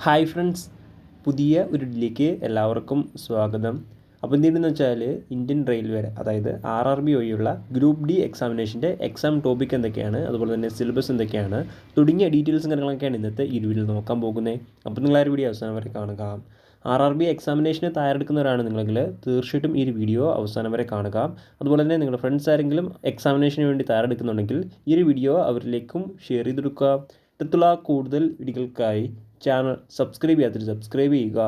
Hi friends, പുതിയ ഒരു ഇതിലേക്ക് എല്ലാവർക്കും സ്വാഗതം. അപ്പോൾ എന്തെന്ന് വെച്ചാൽ ഇന്ത്യൻ റെയിൽവേ അതായത് RRB വഴിയുള്ള ഗ്രൂപ്പ് ഡി എക്സാമിനേഷൻ്റെ എക്സാം ടോപ്പിക് എന്തൊക്കെയാണ്, അതുപോലെ തന്നെ സിലബസ് എന്തൊക്കെയാണ് തുടങ്ങിയ ഡീറ്റെയിൽസും കാര്യങ്ങളൊക്കെയാണ് ഇന്നത്തെ ഈ വീഡിയോയിൽ നോക്കാൻ പോകുന്നത്. അപ്പോൾ നിങ്ങൾ ആ ഒരു വീഡിയോ അവസാനം വരെ കാണുക. RRB എക്സാമിനേഷന് തയ്യാറെടുക്കുന്നവരാണ് നിങ്ങളെങ്കിൽ തീർച്ചയായിട്ടും ഈ ഒരു വീഡിയോ അവസാനം വരെ കാണുക. അതുപോലെ തന്നെ നിങ്ങളുടെ ഫ്രണ്ട്സ് ആരെങ്കിലും എക്സാമിനേഷന് വേണ്ടി തയ്യാറെടുക്കുന്നുണ്ടെങ്കിൽ ഈ ഒരു വീഡിയോ അവരിലേക്കും ഷെയർ ചെയ്ത് കൊടുക്കുക. ഇത്തരത്തിലുള്ള കൂടുതൽ വീഡിയോകൾക്കായി ചാനൽ സബ്സ്ക്രൈബ് ചെയ്യാത്തവർ സബ്സ്ക്രൈബ് ചെയ്യുക.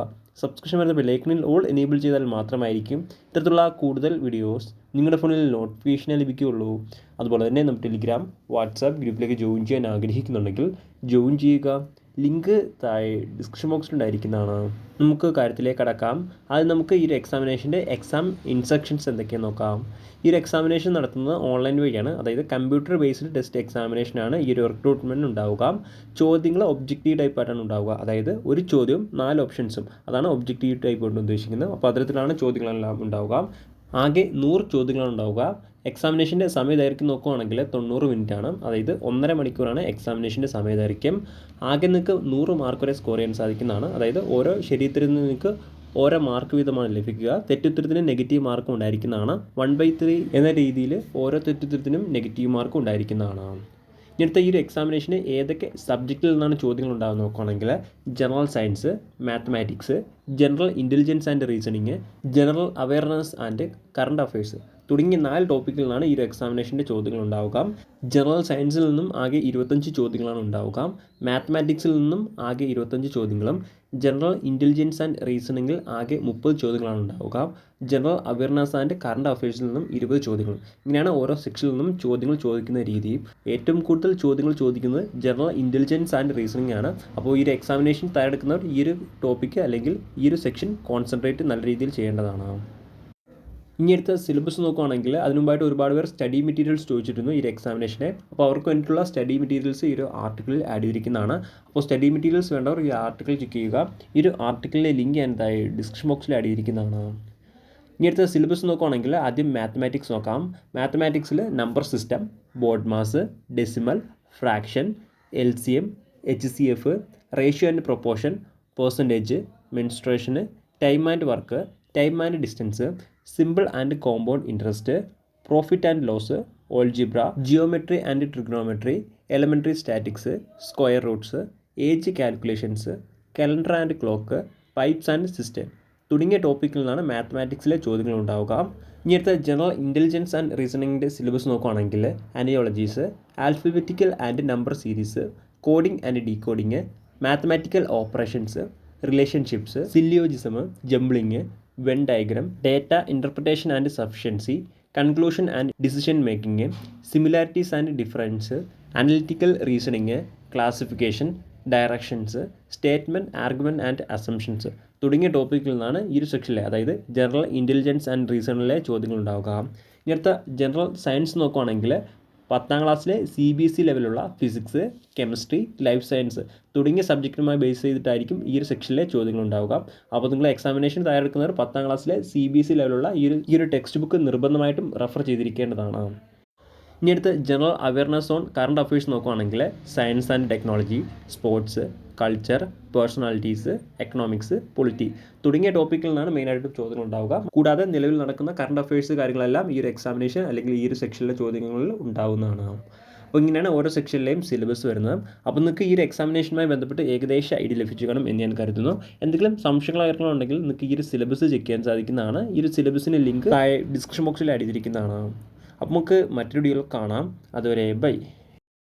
സബ്സ്ക്രിപ്ഷൻ വരുന്ന ബെല്ലൈക്കണിൽ ഓൾ എനേബിൾ ചെയ്താൽ മാത്രമായിരിക്കും ഇത്തരത്തിലുള്ള കൂടുതൽ വീഡിയോസ് നിങ്ങളുടെ ഫോണിൽ നോട്ടിഫിക്കേഷനെ ലഭിക്കുകയുള്ളൂ. അതുപോലെ തന്നെ നമ്മുടെ ടെലിഗ്രാം, വാട്സാപ്പ് ഗ്രൂപ്പിലേക്ക് ജോയിൻ ചെയ്യാൻ ആഗ്രഹിക്കുന്നുണ്ടെങ്കിൽ ജോയിൻ ചെയ്യുക. ലിങ്ക് താഴെ ഡിസ്ക്രിപ്ഷൻ ബോക്സിലുണ്ടായിരിക്കുന്നതാണ്. നമുക്ക് കാര്യത്തിലേക്ക് കടക്കാം. ആദ്യം നമുക്ക് ഈ ഒരു എക്സാമിനേഷൻ്റെ എക്സാം ഇൻസ്ട്രക്ഷൻസ് എന്തൊക്കെയാണെന്ന് നോക്കാം. ഈ ഒരു എക്സാമിനേഷൻ നടത്തുന്നത് ഓൺലൈൻ വഴിയാണ്, അതായത് കമ്പ്യൂട്ടർ ബേസ്ഡ് ടെസ്റ്റ് എക്സാമിനേഷനാണ് ഈ ഒരു റിക്രൂട്ട്മെൻറ്റ് ഉണ്ടാവുക. ചോദ്യങ്ങൾ ഒബ്ജക്റ്റീവ് ടൈപ്പായിട്ടാണ് ഉണ്ടാവുക, അതായത് ഒരു ചോദ്യവും 4 ഓപ്ഷൻസും, അതാണ് ഒബ്ജക്റ്റീവ് ടൈപ്പ് കൊണ്ട് ഉദ്ദേശിക്കുന്നത്. അപ്പോൾ അത്തരത്തിലാണ് ചോദ്യങ്ങളെല്ലാം ഉണ്ടാവുക. ആകെ 100 ചോദ്യങ്ങളാണ് ഉണ്ടാവുക. എക്സാമിനേഷൻ്റെ സമയദൈർഘ്യം നോക്കുകയാണെങ്കിൽ 90 മിനിറ്റാണ്, അതായത് 1.5 മണിക്കൂറാണ് എക്സാമിനേഷൻ്റെ സമയദൈർഘ്യം. ആകെ നിങ്ങൾക്ക് 100 മാർക്ക് വരെ സ്കോർ ചെയ്യാൻ സാധിക്കുന്നതാണ്, അതായത് ഓരോ ശരിയുത്തരത്തിൽ നിങ്ങൾക്ക് ഓരോ മാർക്ക് വീതമാണ് ലഭിക്കുക. തെറ്റുത്തരത്തിന് നെഗറ്റീവ് മാർക്കും ഉണ്ടായിരിക്കുന്നതാണ്. 1/3 എന്ന രീതിയിൽ ഓരോ തെറ്റുത്തരത്തിനും നെഗറ്റീവ് മാർക്കും ഉണ്ടായിരിക്കുന്നതാണ്. ഇങ്ങനത്തെ ഈ ഒരു എക്സാമിനേഷന് ഏതൊക്കെ സബ്ജക്റ്റിൽ നിന്നാണ് ചോദ്യങ്ങൾ ഉണ്ടാകുന്നത് നോക്കുകയാണെങ്കിൽ general science, mathematics, general intelligence and reasoning, general awareness and current affairs തുടങ്ങിയ 4 ടോപ്പിക്കിൽ നിന്നാണ് ഈ ഒരു എക്സാമിനേഷൻ്റെ ചോദ്യങ്ങൾ ഉണ്ടാവുക. ജനറൽ സയൻസിൽ നിന്നും ആകെ 25 ചോദ്യങ്ങളാണ് ഉണ്ടാവുക. മാത്തമാറ്റിക്സിൽ നിന്നും ആകെ 25 ചോദ്യങ്ങളും ജനറൽ ഇൻ്റലിജൻസ് ആൻഡ് റീസണിങ്ങിൽ ആകെ 30 ചോദ്യങ്ങളാണ് ഉണ്ടാവുക. ജനറൽ അവയർനെസ് ആൻഡ് കറണ്ട് അഫയേഴ്സിൽ നിന്നും 20 ചോദ്യങ്ങളും. ഇങ്ങനെയാണ് ഓരോ സെക്ഷനിൽ നിന്നും ചോദ്യങ്ങൾ ചോദിക്കുന്ന രീതി. ഏറ്റവും കൂടുതൽ ചോദ്യങ്ങൾ ചോദിക്കുന്നത് ജനറൽ ഇൻ്റലിജൻസ് ആൻഡ് റീസണിങ് ആണ്. അപ്പോൾ ഈ ഒരു എക്സാമിനേഷൻ തയ്യാറെടുക്കുന്നവർ ഈ ഒരു ടോപ്പിക്ക് അല്ലെങ്കിൽ ഈ ഒരു സെക്ഷൻ കോൺസെൻട്രേറ്റ് നല്ല രീതിയിൽ ചെയ്യേണ്ടതാണ്. ഇനി അടുത്ത സിലബസ് നോക്കുകയാണെങ്കിൽ അതിനുമുമ്പായിട്ട് ഒരുപാട് പേർ സ്റ്റഡി മെറ്റീരിയൽസ് ചോദിച്ചിരുന്നു ഈ ഒരു എക്സാമിനേഷനെ. അപ്പോൾ അവർക്ക് വേണ്ടിയിട്ടുള്ള സ്റ്റഡി മെറ്റീരിയൽസ് ഈ ഒരു ആർട്ടിക്കിളിൽ ആഡ് ചെയ്തിരിക്കുന്നതാണ്. അപ്പോൾ സ്റ്റഡി മെറ്റീരിയൽസ് വേണ്ടവർ ഈ ആർട്ടിക്കിൾ ചെക്ക് ചെയ്യുക. ഈ ഒരു ആർട്ടിക്കിളിലെ ലിങ്ക് ഞാൻ ഡിസ്ക്രിപ്ഷൻ ബോക്സിൽ ആഡ് ചെയ്തിരിക്കുന്നതാണ്. ഇനി അടുത്ത സിലബസ് നോക്കുകയാണെങ്കിൽ ആദ്യം മാത്തമാറ്റിക്സ് നോക്കാം. മാത്തമാറ്റിക്സിൽ number system, BODMAS, decimal, fraction, LCM, HCF, ratio and proportion, percentage, mensuration, time and work, time and distance, simple and compound interest, profit and loss, algebra, geometry and trigonometry, elementary statics, square roots, age calculations, calendar and clock, pipes and cistern തുടങ്ങിയ ടോപ്പിക്കിൽ നിന്നാണ് മാത്തമാറ്റിക്സിലെ ചോദ്യങ്ങൾ ഉണ്ടാവുക. ഇനി അടുത്ത general intelligence and റീസണിങ്ങിൻ്റെ syllabus നോക്കുകയാണെങ്കിൽ analogies, alphabetical and number series, coding and decoding, mathematical operations, relationships, syllogism, jumbling, Venn diagram, data interpretation and sufficiency, conclusion and decision making, similarities and difference, analytical reasoning, classification, directions, statement, argument and assumptions തുടങ്ങിയ ടോപ്പിക്കിൽ നിന്നാണ് ഈ ഒരു സെക്ഷനിലെ, അതായത് general intelligence and റീസണിലെ ചോദ്യങ്ങൾ ഉണ്ടാവുക. ഇങ്ങനത്തെ general science നോക്കുകയാണെങ്കിൽ 10ാം ക്ലാസ്സിലെ CBSE ലെവലുള്ള ഫിസിക്സ്, കെമിസ്ട്രി, ലൈഫ് സയൻസ് തുടങ്ങിയ സബ്ജക്റ്റുമായി ബേസ് ചെയ്തിട്ടായിരിക്കും ഈ ഒരു സെക്ഷനിലെ ചോദ്യങ്ങൾ ഉണ്ടാവുക. അപ്പോൾ നിങ്ങൾ എക്സാമിനേഷൻ തയ്യാറെടുക്കുന്നവർ 10ാം ക്ലാസ്സിലെ CBSE ലെവലുള്ള ഈ ഒരു ടെക്സ്റ്റ് ബുക്ക് നിർബന്ധമായിട്ടും റെഫർ ചെയ്തിരിക്കേണ്ടതാണ്. ഇനി അടുത്ത് general awareness on current affairs നോക്കുകയാണെങ്കിൽ science and technology, sports, culture, personalities, economics, polity തുടങ്ങിയ ടോപ്പിക്കിൽ നിന്നാണ് മെയിനായിട്ടും ചോദ്യങ്ങൾ ഉണ്ടാവുക. കൂടാതെ നിലവിൽ നടക്കുന്ന കറണ്ട് അഫയേഴ്സ് കാര്യങ്ങളെല്ലാം ഈ ഒരു എക്സാമിനേഷൻ അല്ലെങ്കിൽ ഈ ഒരു സെക്ഷനിലെ ചോദ്യങ്ങളിൽ ഉണ്ടാവുന്നതാണ്. അപ്പോൾ ഇങ്ങനെയാണ് ഓരോ സെക്ഷനിലെയും സിലബസ് വരുന്നത്. അപ്പോൾ നിങ്ങൾക്ക് ഈ ഒരു എക്സാമിനേഷനുമായി ബന്ധപ്പെട്ട് ഏകദേശം ഐഡിയ ലഭിച്ചു കാണും എന്ന് ഞാൻ കരുതുന്നു. എന്തെങ്കിലും സംശയങ്ങളോ ഉണ്ടെങ്കിൽ നിങ്ങൾക്ക് ഈ ഒരു സിലബസ് ചെക്ക് ചെയ്യാൻ സാധിക്കുന്നതാണ്. ഈ ഒരു സിലബസിൻ്റെ ലിങ്ക് ഡിസ്ക്രിപ്ഷൻ ബോക്സിൽ ആഡ് ചെയ്തിരിക്കുന്നതാണ്. അപ്പോൾ നമുക്ക് മറ്റൊരു വീഡിയോയിൽ കാണാം. അതുവരെ ബൈ.